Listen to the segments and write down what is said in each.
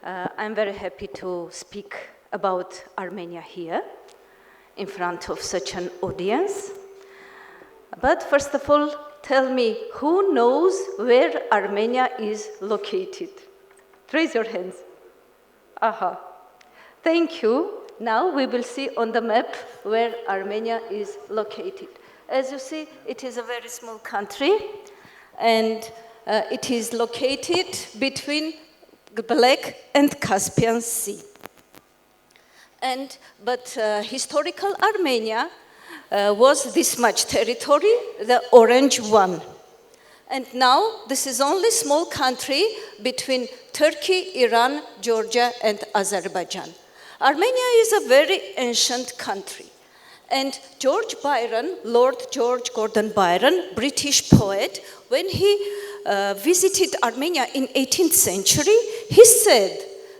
I'm very happy to speak about Armenia here in front of such an audience. But first of all, tell me, who knows where Armenia is located? Raise your hands. Aha. Thank you. Now we will see on the map where Armenia is located. As you see, it is a very small country, and it is located between the Black and Caspian Sea. But historical Armenia was this much territory, the orange one. And now this is only small country between Turkey, Iran, Georgia, and Azerbaijan. Armenia is a very ancient country. And George Byron, Lord George Gordon Byron, British poet, when he visited Armenia in 18th century, he said,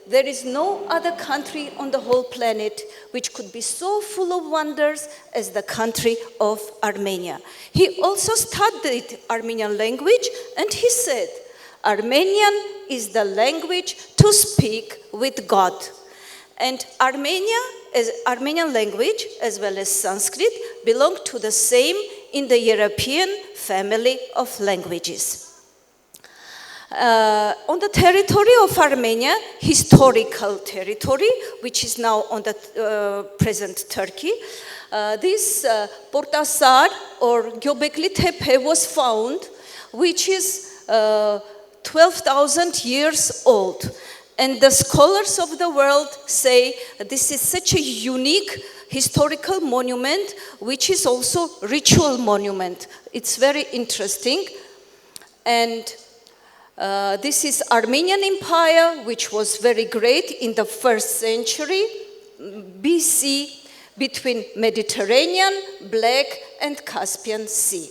there is no other country on the whole planet which could be so full of wonders as the country of Armenia. He also studied Armenian language, and he said, Armenian is the language to speak with God. And Armenian language, as well as Sanskrit, belong to the same in the European family of languages. On the territory of Armenia, historical territory, which is now on the present Turkey, this Portasar or Göbekli Tepe was found, which is 12,000 years old. And the scholars of the world say this is such a unique historical monument, which is also ritual monument. It's very interesting. And this is Armenian Empire, which was very great in the 1st century BC between Mediterranean, Black, and Caspian Sea.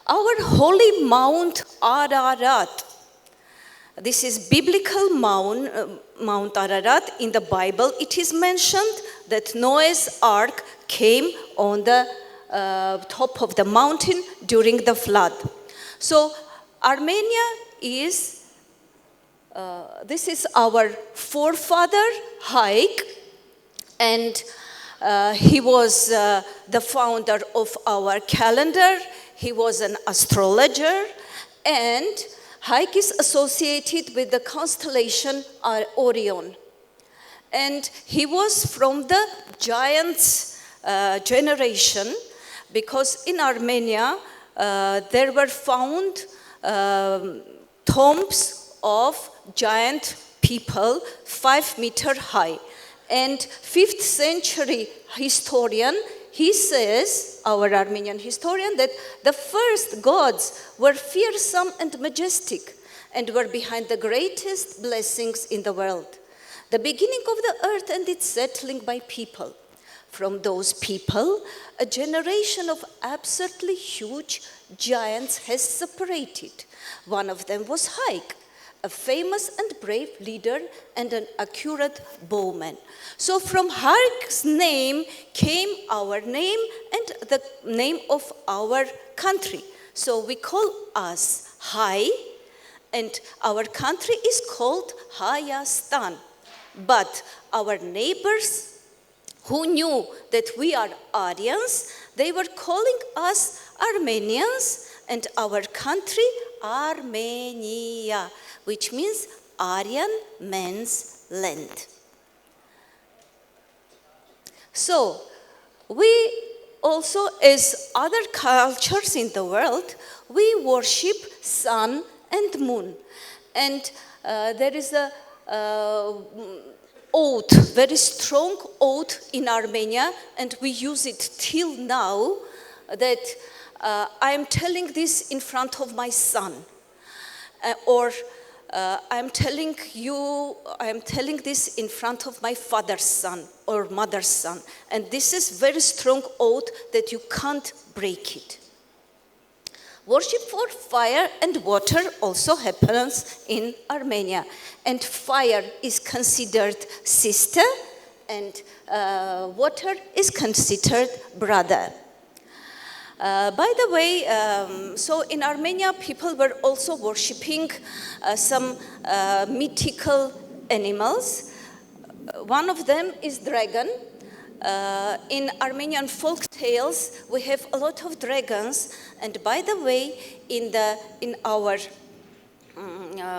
Our holy Mount Ararat, this is biblical Mount Ararat in the Bible. It is mentioned that Noah's Ark came on the top of the mountain during the flood. So Armenia is, this is our forefather, Haik, and he was the founder of our calendar. He was an astrologer, and Haik is associated with the constellation Orion. And he was from the giants generation, because in Armenia there were found tombs of giant people 5 meters high. And 5th century historian, he says, our Armenian historian, that the first gods were fearsome and majestic and were behind the greatest blessings in the world. The beginning of the earth and its settling by people. From those people, a generation of absurdly huge giants has separated. One of them was Haik, a famous and brave leader and an accurate bowman. So from Haik's name came our name and the name of our country. So we call us Hai, and our country is called Hayastan. But our neighbors who knew that we are Aryans, they were calling us Armenians, and our country Armenia, which means Aryan man's land. So, we also, as other cultures in the world, we worship sun and moon. And there is a oath, very strong oath in Armenia, and we use it till now, that I am telling this in front of my son, or I'm telling this in front of my father's son or mother's son. And this is very strong oath that you can't break it. Worship for fire and water also happens in Armenia. And fire is considered sister, and water is considered brother. By the way, so in Armenia, people were also worshipping some mythical animals. One of them is dragon. In Armenian folk tales, we have a lot of dragons. And by the way, in our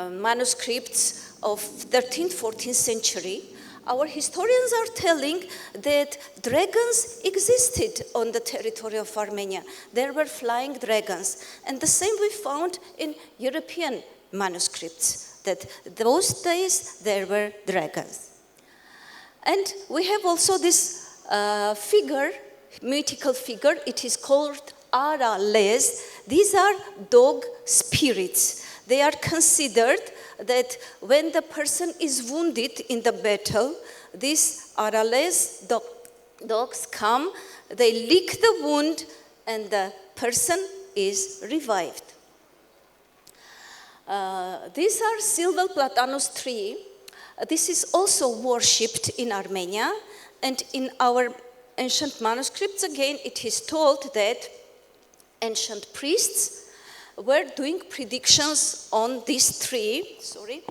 manuscripts of 13th, 14th century, our historians are telling that dragons existed on the territory of Armenia. There were flying dragons. And the same we found in European manuscripts, that those days there were dragons. And we have also this figure, mythical figure. It is called Arales. These are dog spirits. They are considered that when the person is wounded in the battle, these Arales dogs come, they lick the wound, and the person is revived. These are silver platanus tree. This is also worshipped in Armenia, and in our ancient manuscripts again it is told that ancient priests were doing predictions on this tree. Sorry.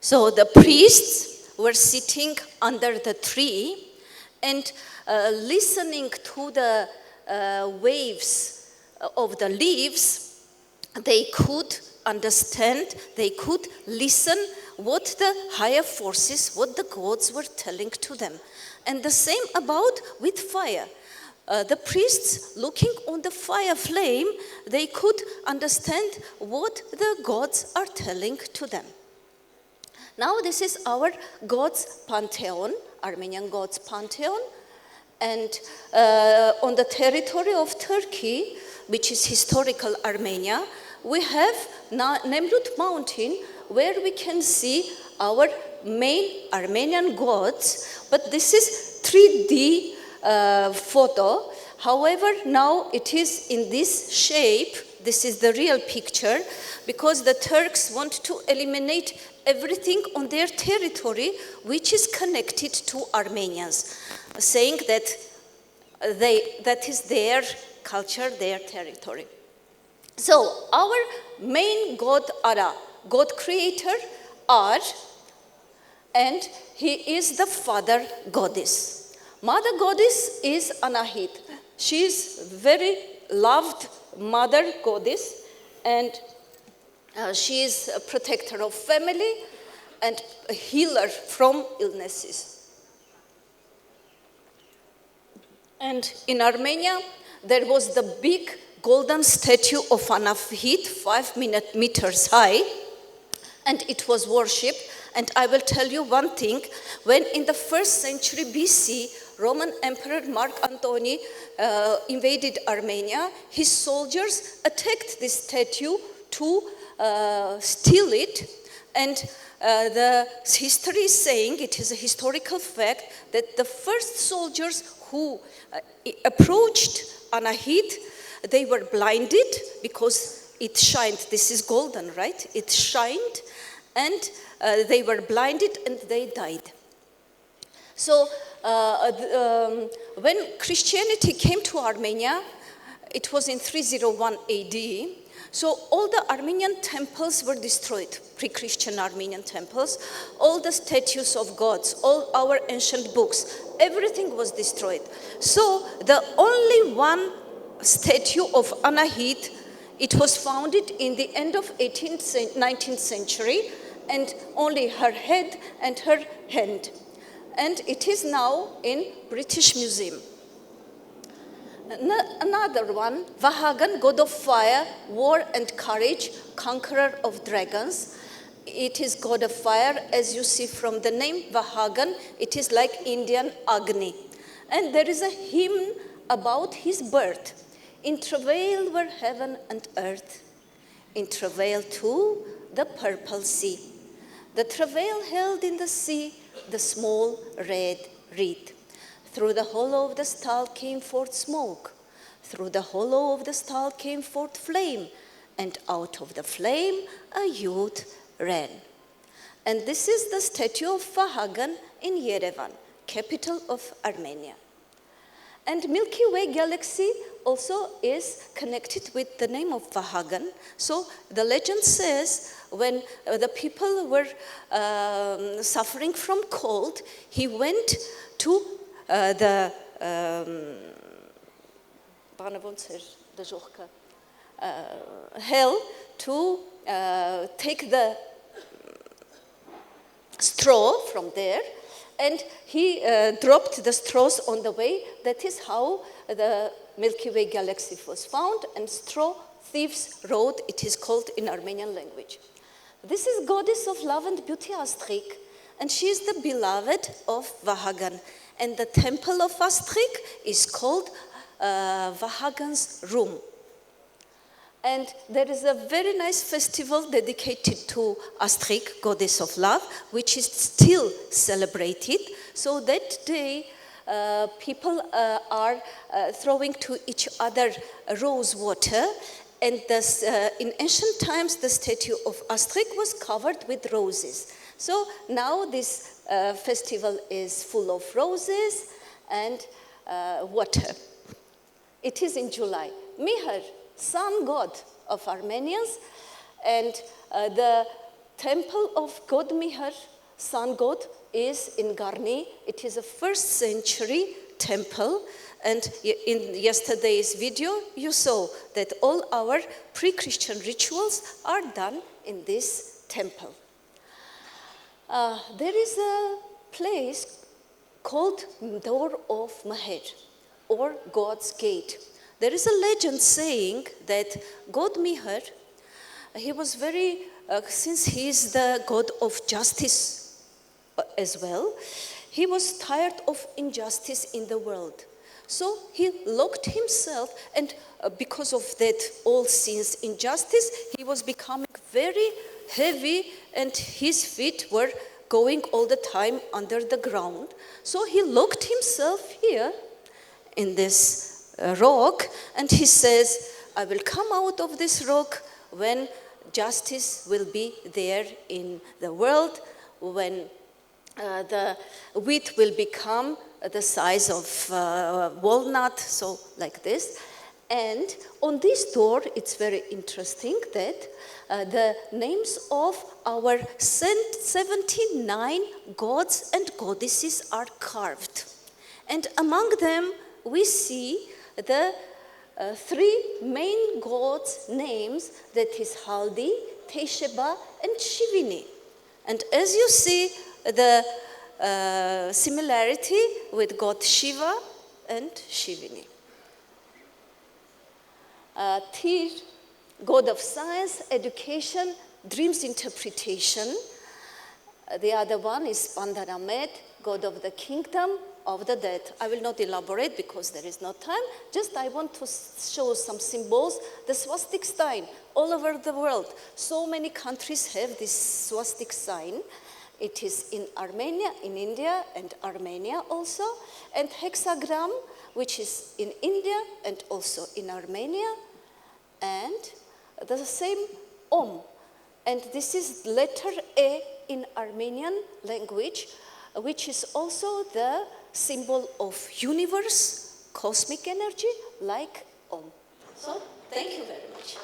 So the priests were sitting under the tree and listening to the waves of the leaves. They could understand, they could listen what the higher forces, what the gods were telling to them. And the same about with fire. The priests looking on the fire flame, they could understand what the gods are telling to them. Now this is our gods pantheon, Armenian gods pantheon. And on the territory of Turkey, which is historical Armenia, we have Nemrut mountain where we can see our main Armenian gods, but this is 3D photo. However, now it is in this shape. This is the real picture, because the Turks want to eliminate everything on their territory which is connected to Armenians, saying that that is their culture, their territory. So our main god Ara, god creator Ar, and he is the father goddess. Mother goddess is Anahit. She is very loved mother goddess, and she is a protector of family and a healer from illnesses. And in Armenia, there was the big golden statue of Anahit, 5 meters high, and it was worshipped. And I will tell you one thing, when in the 1st century BC, Roman Emperor Mark Antony invaded Armenia, his soldiers attacked this statue to steal it. And the history is saying, it is a historical fact, that the first soldiers who approached Anahit, they were blinded because it shined. This is golden, right? It shined, and they were blinded and they died. So when Christianity came to Armenia, it was in 301 AD. So all the Armenian temples were destroyed, pre-Christian Armenian temples, all the statues of gods, all our ancient books, everything was destroyed. So the only one statue of Anahit, it was founded in the end of 19th century, and only her head and her hand. And it is now in British Museum. Another one, Vahagan, god of fire, war and courage, conqueror of dragons. It is god of fire, as you see from the name Vahagan, it is like Indian Agni. And there is a hymn about his birth. In travail were heaven and earth, in travail too the purple sea. The travail held in the sea the small red reed. Through the hollow of the stall came forth smoke. Through the hollow of the stall came forth flame. And out of the flame a youth ran. And this is the statue of Vahagan in Yerevan, capital of Armenia. And Milky Way galaxy also is connected with the name of Vahagan. So the legend says when the people were suffering from cold, he went to the hell to take the straw from there, and he dropped the straws on the way. That is how the Milky Way galaxy was found, and Straw Thieves Road, it is called in Armenian language. This is goddess of love and beauty, Astrik, and she is the beloved of Vahagan. And the temple of Astrik is called Vahagan's room. And there is a very nice festival dedicated to Astrik, goddess of love, which is still celebrated. So that day, people are throwing to each other rose water. And thus, in ancient times, the statue of Astrik was covered with roses. So now this festival is full of roses and water. It is in July. Mihar, sun god of Armenians, and the temple of God Mihar, sun god, is in Garni. It is a 1st century temple, and in yesterday's video you saw that all our pre-Christian rituals are done in this temple. There is a place called Door of Maher, or God's Gate. There is a legend saying that God Mihar, he was very, since he is the god of justice as well, he was tired of injustice in the world. So he locked himself, and because of that all sins injustice, he was becoming very heavy, and his feet were going all the time under the ground. So he locked himself here in this rock, and he says, I will come out of this rock when justice will be there in the world, when the wheat will become the size of walnut, so like this. And on this door, it's very interesting that the names of our 79 gods and goddesses are carved. And among them, we see the 3 main gods' names, that is Haldi, Tesheba, and Shivini. And as you see, the similarity with God Shiva and Shivini. Tir, god of science, education, dreams interpretation. The other one is Pandaramet, god of the kingdom of the dead. I will not elaborate because there is no time. Just I want to show some symbols. The swastik sign all over the world. So many countries have this swastik sign. It is in Armenia, in India, and Armenia also. And hexagram, which is in India and also in Armenia. And the same Om. And this is letter A in Armenian language, which is also the symbol of universe, cosmic energy, like Om. So, thank you very much.